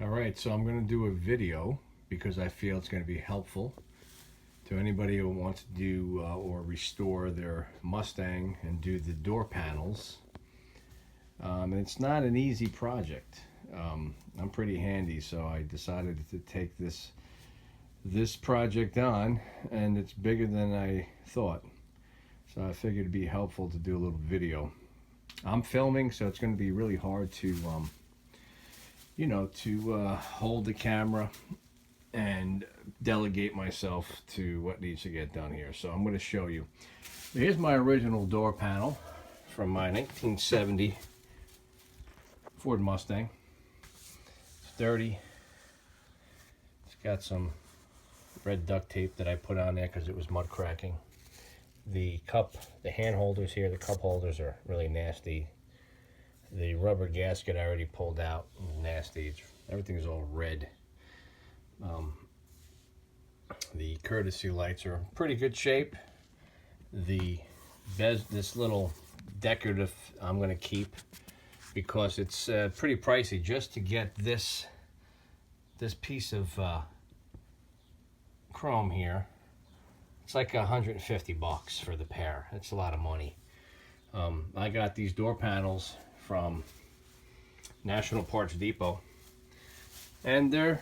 Alright, so I'm going to do a video because I feel it's going to be helpful to anybody who wants to do or restore their Mustang and do the door panels. And it's not an easy project. I'm pretty handy, so I decided to take this project on, and it's bigger than I thought. So I figured it'd be helpful to do a little video. I'm filming, so it's going to be really hard to hold the camera and delegate myself to what needs to get done here. So I'm going to show you. Here's my original door panel from my 1970 Ford Mustang. It's dirty. It's got some red duct tape that I put on there because it was mud cracking. The hand holders here, the cup holders are really nasty. The rubber gasket I already pulled out, nasty. Everything's all red. The courtesy lights are in pretty good shape. This little decorative I'm going to keep because it's pretty pricey just to get this piece of chrome here. It's like $150 for the pair. It's a lot of money. I got these door panels from National Parts Depot, and they're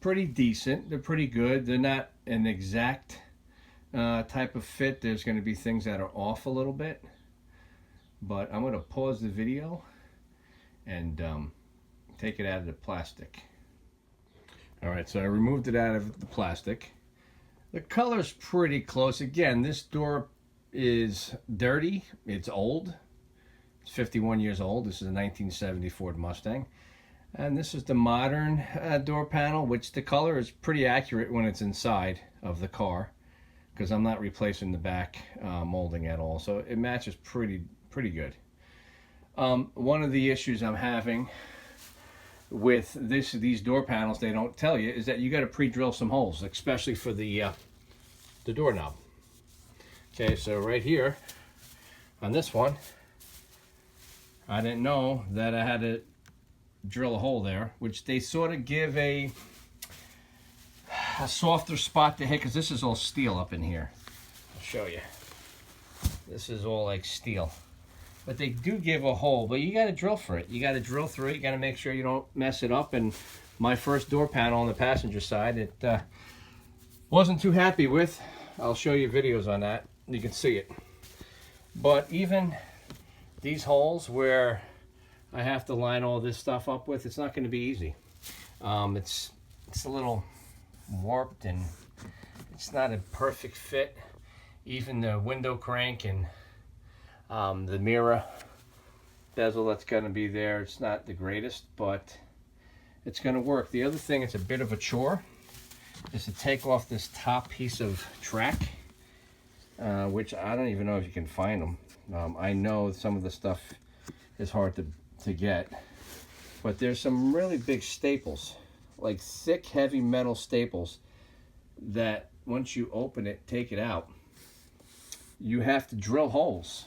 pretty decent. They're pretty good. They're not an exact type of fit. There's going to be things that are off a little bit, but I'm going to pause the video and take it out of the plastic. Alright, so I removed it out of the plastic. The color's pretty close. Again, this door is dirty. It's old. It's 51 years old. This is a 1970 Ford Mustang. And this is the modern door panel, which the color is pretty accurate when it's inside of the car, because I'm not replacing the back molding at all. So it matches pretty good. One of the issues I'm having with these door panels, they don't tell you, is that you got to pre-drill some holes, especially for the doorknob. Okay, so right here on this one, I didn't know that I had to drill a hole there, which they sort of give a softer spot to hit, because this is all steel up in here. I'll show you. This is all like steel. But they do give a hole, but you got to drill for it. You got to drill through it. You got to make sure you don't mess it up. And my first door panel on the passenger side, it wasn't too happy with. I'll show you videos on that. You can see it. But even these holes where I have to line all this stuff up with, it's not going to be easy. It's a little warped and it's not a perfect fit. Even the window crank and the mirror bezel that's going to be there, it's not the greatest, but it's going to work. The other thing, it's a bit of a chore, is to take off this top piece of track, which I don't even know if you can find them. I know some of the stuff is hard to get, but there's some really big staples, like thick, heavy metal staples, that once you open it, take it out, you have to drill holes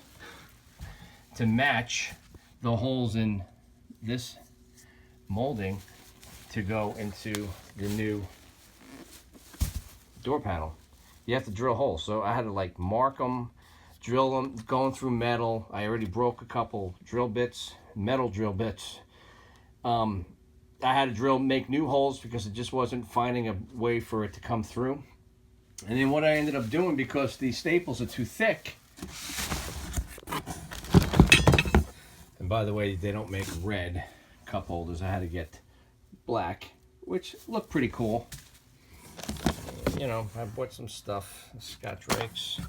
to match the holes in this molding to go into the new door panel. You have to drill holes. So I had to like mark them, drill them, going through metal. I already broke a couple drill bits, metal drill bits. I had to make new holes because it just wasn't finding a way for it to come through. And then what I ended up doing, because these staples are too thick, and by the way, they don't make red cup holders. I had to get black, which look pretty cool. You know, I bought some stuff, Scotch rakes.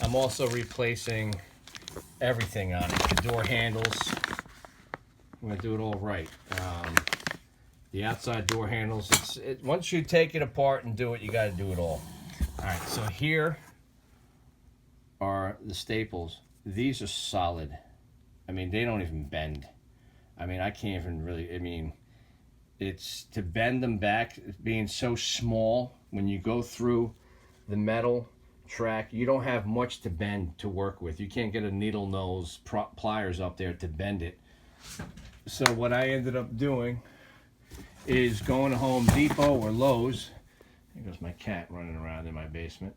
I'm also replacing everything on it. The door handles, I'm going to do it all right. The outside door handles, once you take it apart and do it, you got to do it all. All right, so here are the staples. These are solid. I mean, they don't even bend. I mean, I can't even really, it's to bend them back, being so small, when you go through the metal track, you don't have much to bend to work with. You can't get a needle nose pliers up there to bend it. So what I ended up doing is going to Home Depot or Lowe's. There goes my cat running around in my basement.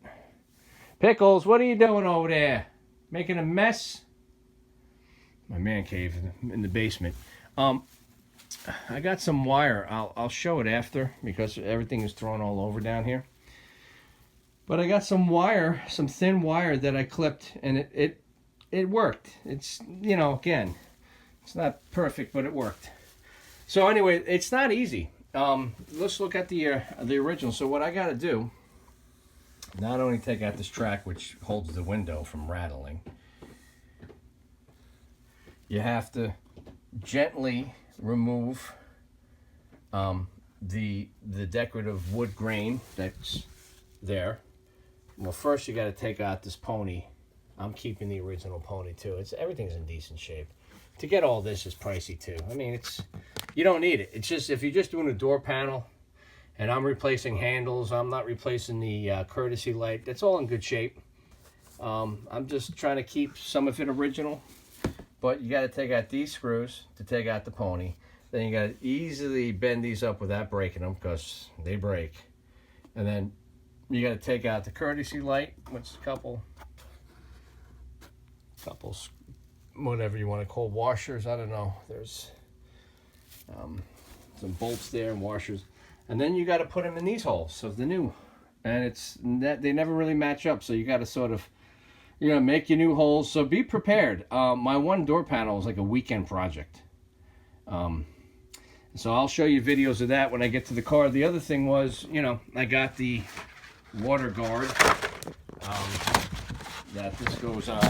Pickles, what are you doing over there? Making a mess? My man cave in the basement. I got some wire. I'll show it after because everything is thrown all over down here. But I got some wire, some thin wire that I clipped, and it worked. It's, you know, again, it's not perfect, but it worked. So anyway, it's not easy. Let's look at the original. So what I got to do, not only take out this track which holds the window from rattling, you have to gently remove the decorative wood grain that's there. Well, first you got to take out this pony. I'm keeping the original pony too. Everything's in decent shape. To get all this is pricey too. I mean, you don't need it. It's just if you're just doing a door panel, and I'm replacing handles, I'm not replacing the courtesy light. That's all in good shape. I'm just trying to keep some of it original. But you got to take out these screws to take out the pony. Then you got to easily bend these up without breaking them because they break. And then you got to take out the courtesy light, which is a couple, whatever you want to call washers. I don't know. There's some bolts there and washers. And then you got to put them in these holes. So the new, and they never really match up. So you got to sort of, make your new holes. So be prepared. My one door panel is like a weekend project. So I'll show you videos of that when I get to the car. The other thing was, I got the water guard that this goes on.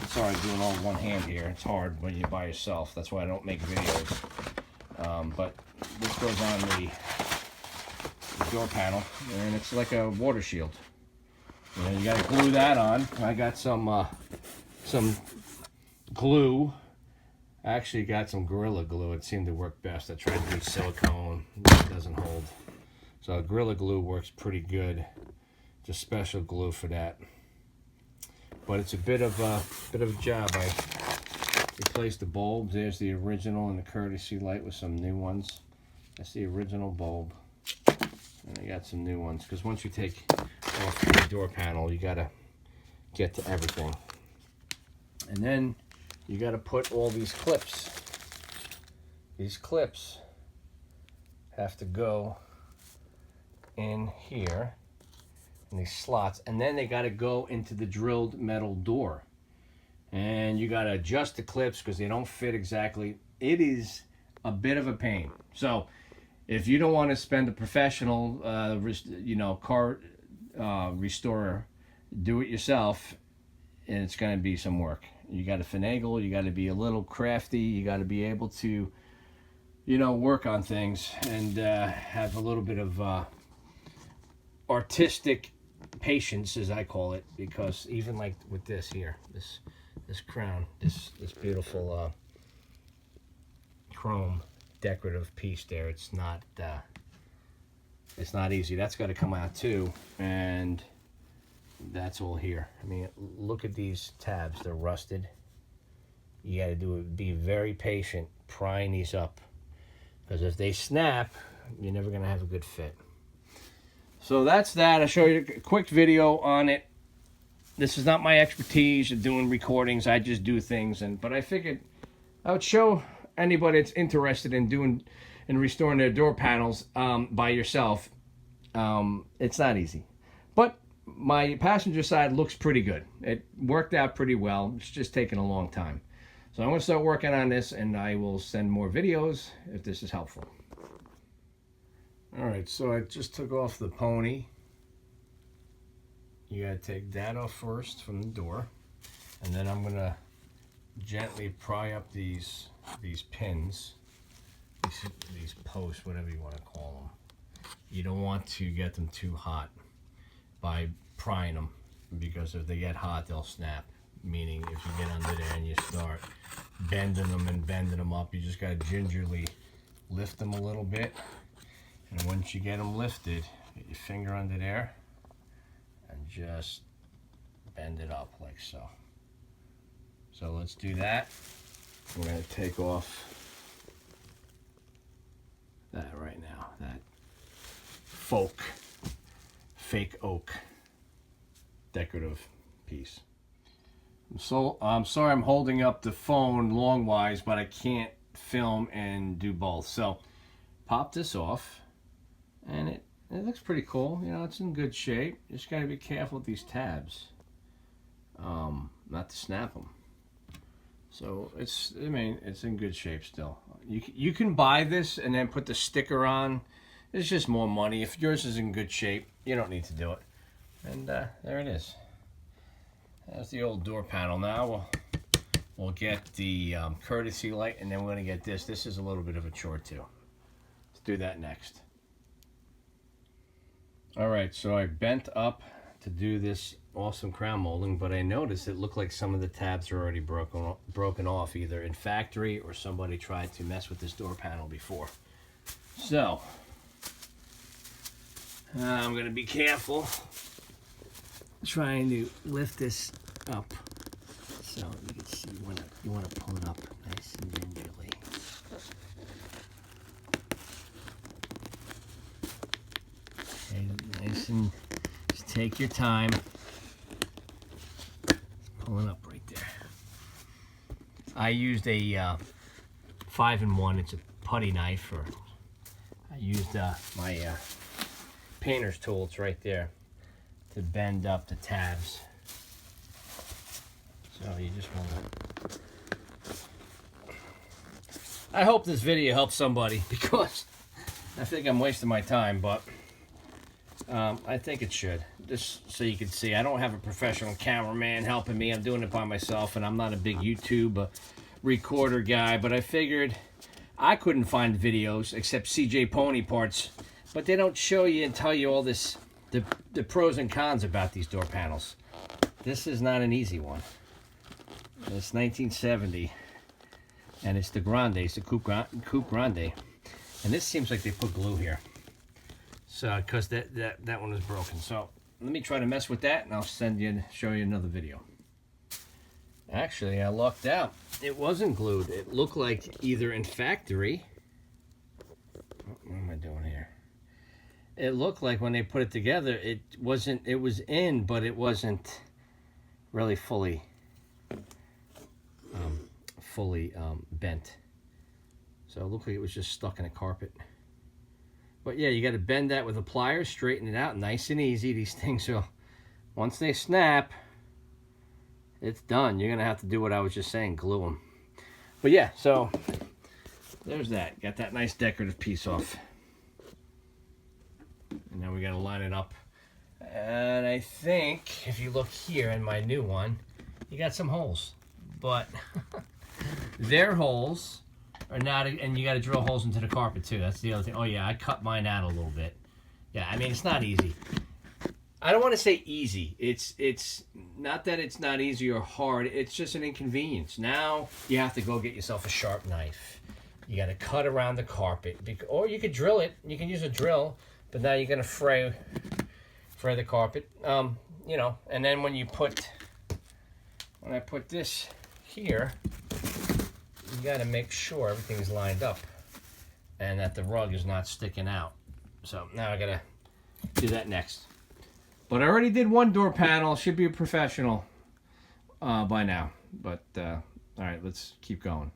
Sorry, doing all one hand here. It's hard when you're by yourself. That's why I don't make videos. But this goes on the door panel, and it's like a water shield. You got to glue that on. I got some glue. I actually got some Gorilla Glue. It seemed to work best. I tried to use silicone. It doesn't hold. So Gorilla Glue works pretty good. Just special glue for that. But it's a bit of a job. I replaced the bulbs. There's the original and the courtesy light with some new ones. That's the original bulb. And I got some new ones because once you take off the door panel, you got to get to everything. And then you got to put all these clips. These clips have to go in here in these slots, and then they got to go into the drilled metal door. And you got to adjust the clips because they don't fit exactly. It is a bit of a pain. So if you don't want to spend a professional, car restorer, do it yourself, and it's going to be some work. You got to finagle. You got to be a little crafty. You got to be able to, work on things and have a little bit of artistic patience, as I call it, because even like with this here, this crown, this beautiful chrome decorative piece there, it's not easy. That's got to come out too, and that's all here. I mean, look at these tabs. They're rusted. You got to be very patient prying these up, because if they snap, you're never going to have a good fit. So that's that. I'll show you a quick video on it. This is not my expertise of doing recordings. I just do things, but I figured I would show anybody that's interested in doing and restoring their door panels by yourself. It's not easy, but my passenger side looks pretty good. It worked out pretty well. It's just taking a long time. So I'm going to start working on this, and I will send more videos if this is helpful. All right, so I just took off the pony. You got to take that off first from the door, and then I'm going to gently pry up these pins, these posts, whatever you want to call them. You don't want to get them too hot by prying them, because if they get hot, they'll snap. Meaning, if you get under there and you start bending them up, you just got to gingerly lift them a little bit. And once you get them lifted, get your finger under there and just bend it up like so. So let's do that. We're going to take off fake oak decorative piece. I'm sorry I'm holding up the phone long-wise, but I can't film and do both. So pop this off, and it looks pretty cool. You know, it's in good shape. Just got to be careful with these tabs, not to snap them. So it's in good shape still. You can buy this and then put the sticker on. It's just more money. If yours is in good shape, you don't need to do it. And there it is. That's the old door panel. Now we'll get the courtesy light, and then we're going to get this. This is a little bit of a chore too. Let's do that next. All right, so I bent up to do this awesome crown molding, but I noticed it looked like some of the tabs are already broken off, either in factory or somebody tried to mess with this door panel before. So I'm going to be careful trying to lift this up so you can see when you want to pull it up nice and gingerly. Okay, nice, and just take your time. Pull it up right there. I used a 5-in-1. It's a putty knife, or I used my painter's tool. It's right there to bend up the tabs. So you just want to... I hope this video helps somebody, because I think I'm wasting my time, but I think it should. Just so you can see, I don't have a professional cameraman helping me. I'm doing it by myself, and I'm not a big YouTube recorder guy, but I figured I couldn't find videos except CJ Pony parts, but they don't show you and tell you all this, the pros and cons about these door panels. This is not an easy one. It's 1970, and it's the Grande, it's the Coupe Grande, and this seems like they put glue here. So, because that one was broken. So let me try to mess with that, and I'll show you another video. Actually, I lucked out. It wasn't glued. It looked like either in factory. What am I doing here? It looked like when they put it together, it wasn't. It was in, but it wasn't really fully bent. So it looked like it was just stuck in a carpet. But yeah, you got to bend that with a plier, straighten it out, nice and easy. These things will, once they snap, it's done. You're gonna have to do what I was just saying, glue them. But yeah, so there's that. Got that nice decorative piece off. And now we got to line it up. And I think if you look here in my new one, you got some holes. But their holes are not, and you got to drill holes into the carpet too. That's the other thing. Oh yeah, I cut mine out a little bit. Yeah, I mean, it's not easy. I don't want to say easy. It's not that it's not easy or hard. It's just an inconvenience. Now you have to go get yourself a sharp knife. You got to cut around the carpet, or you could drill it. You can use a drill, but now you're gonna fray the carpet. You know, and then when I put this here, you got to make sure everything's lined up and that the rug is not sticking out. So now I gotta do that next. But I already did one door panel. Should be a professional by now. But all right, let's keep going.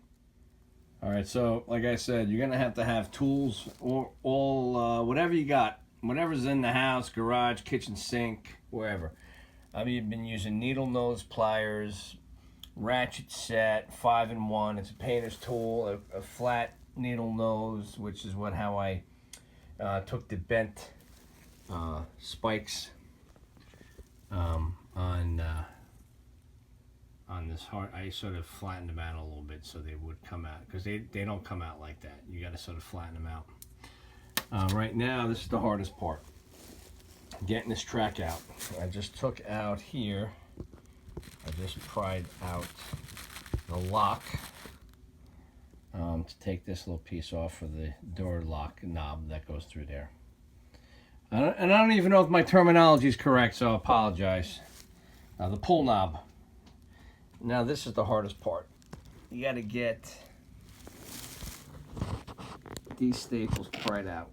All right, so like I said, you're gonna have to have tools, or all whatever you got, whatever's in the house, garage, kitchen sink, wherever. I've been using needle nose pliers, ratchet set, 5-in-1. It's a painter's tool, a flat needle nose, which is how I took the bent spikes on this heart. I sort of flattened them out a little bit so they would come out, because they don't come out like that. You got to sort of flatten them out. Right now, this is the hardest part, getting this track out. I just took out here, I just pried out the lock to take this little piece off for the door lock knob that goes through there. And I don't even know if my terminology is correct, so I apologize. The pull knob. Now this is the hardest part. You got to get these staples pried out.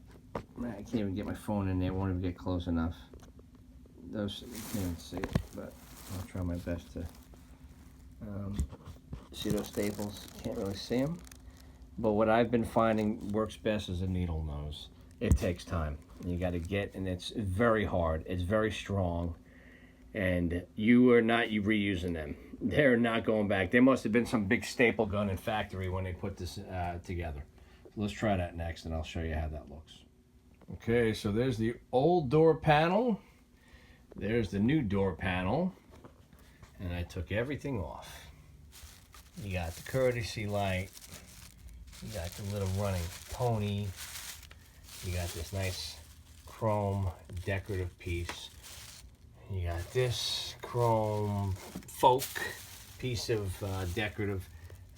I can't even get my phone in there. Won't even get close enough. Those, you can't even see it, but I'll try my best to see those staples. Can't really see them. But what I've been finding works best is a needle nose. It takes time. You got to get, and it's very hard. It's very strong, and you are not reusing them. They're not going back. There must have been some big staple gun in factory when they put this together. So let's try that next, and I'll show you how that looks. Okay, so there's the old door panel. There's the new door panel, and I took everything off. You got the courtesy light. You got the little running pony. You got this nice chrome decorative piece. You got this chrome folk piece of decorative,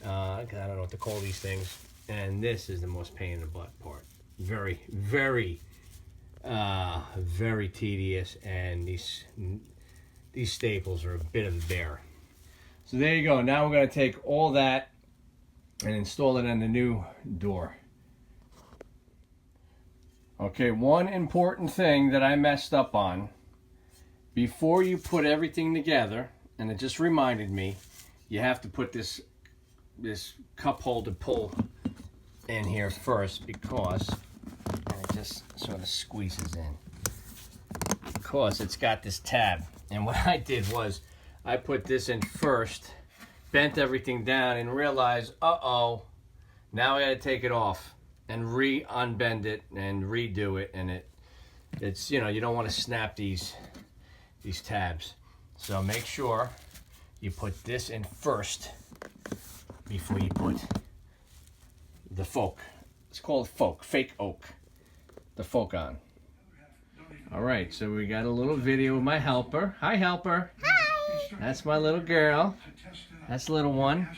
I don't know what to call these things. And this is the most pain in the butt part. Very, very, very tedious. And these staples are a bit of a bear. So there you go. Now we're going to take all that and install it in the new door. Okay, one important thing that I messed up on. Before you put everything together, and it just reminded me, you have to put this cup holder pull in here first, because it just sort of squeezes in. Because it's got this tab. And what I did was I put this in first, bent everything down, and realized, uh-oh, now I got to take it off and unbend it and redo it, and it's you know, you don't want to snap these tabs. So make sure you put this in first before you put the folk. It's called folk, fake oak. The folk on. All right, so we got a little video of my helper. Hi, helper. Hi. That's my little girl. That's the little one.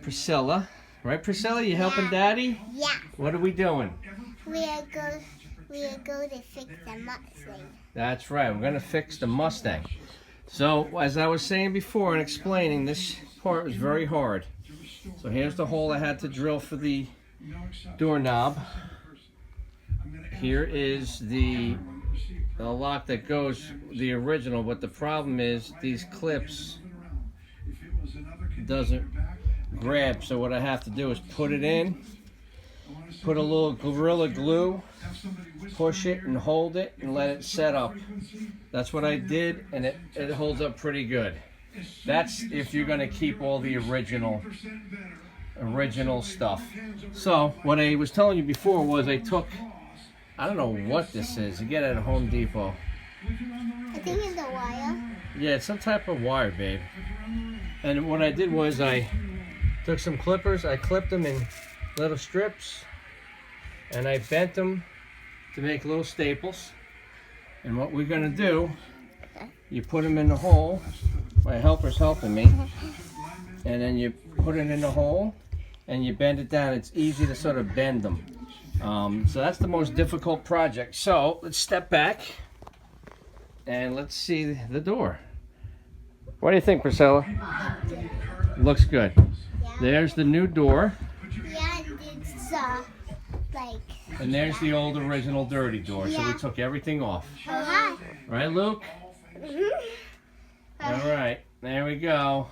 Priscilla. Right, Priscilla? You helping Daddy? Yeah. What are we doing? We are going to fix the Mustang. That's right. We're going to fix the Mustang. So, as I was saying before and explaining, this part was very hard. So here's the hole I had to drill for the doorknob. Here is the lock that goes the original, but the problem is these clips doesn't grab. So what I have to do is put it in, put a little Gorilla Glue, push it and hold it and let it set up. That's what I did, and it holds up pretty good. That's if you're going to keep all the original stuff. So what I was telling you before was I took, I don't know what this is. You get it at Home Depot. I think it's a wire. Yeah, it's some type of wire, babe. And what I did was I took some clippers, I clipped them in little strips, and I bent them to make little staples. And what we're going to do, you put them in the hole. My helper's helping me. And then you put it in the hole, and you bend it down. It's easy to sort of bend them. So that's the most difficult project. So let's step back, and let's see the door. What do you think, Priscilla? Looks good. Yeah. There's the new door. Yeah, it's like. And there's the old original dirty door. So Yeah. we took everything off. Oh, hi. Right, Luke? Mhm. All right, there we go.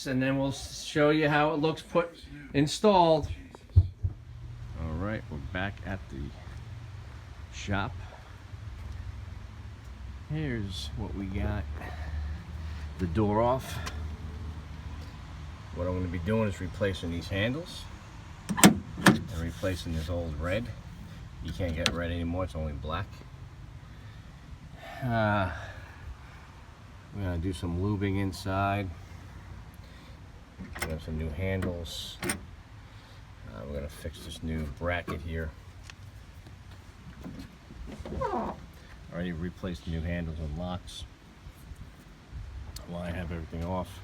And then we'll show you how it looks installed. All right, we're back at the shop. Here's what we got. The door off. What I'm going to be doing is replacing these handles and replacing this old red. You can't get red anymore, it's only black. We're going to do some lubing inside. We have some new handles. We're going to fix this new bracket here. Already replaced the new handles and locks. While I have everything off,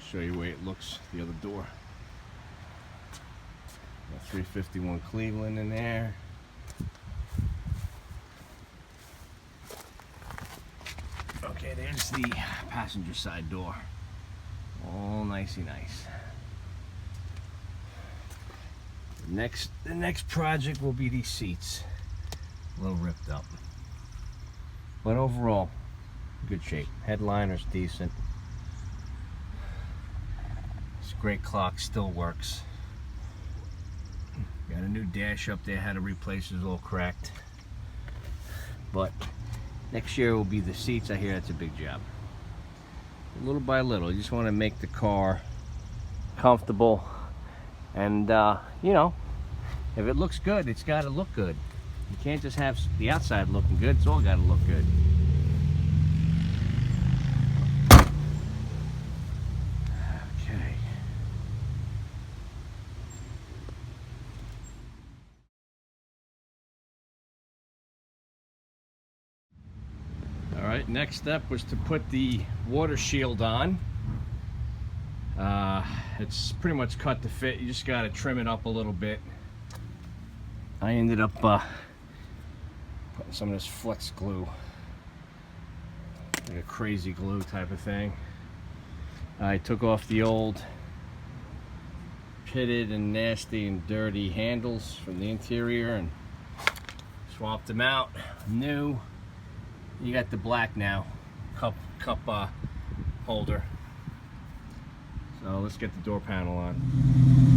show you the way it looks, the other door. Got 351 Cleveland in there. Okay, there's the passenger side door. All nicey nice. The next project will be these seats. A little ripped up. But overall, good shape. Headliner's decent. This great clock still works. Got a new dash up there, had to replace it, it's a little cracked. But next year will be the seats. I hear that's a big job. Little by little, you just want to make the car comfortable. And, you know, if it looks good, it's got to look good. You can't just have the outside looking good, it's all got to look good. Okay. All right, next step was to put the water shield on. It's pretty much cut to fit. You just got to trim it up a little bit. I ended up putting some of this flex glue, like a crazy glue type of thing. I took off the old pitted and nasty and dirty handles from the interior and swapped them out. New. You got the black now, cup holder. So let's get the door panel on.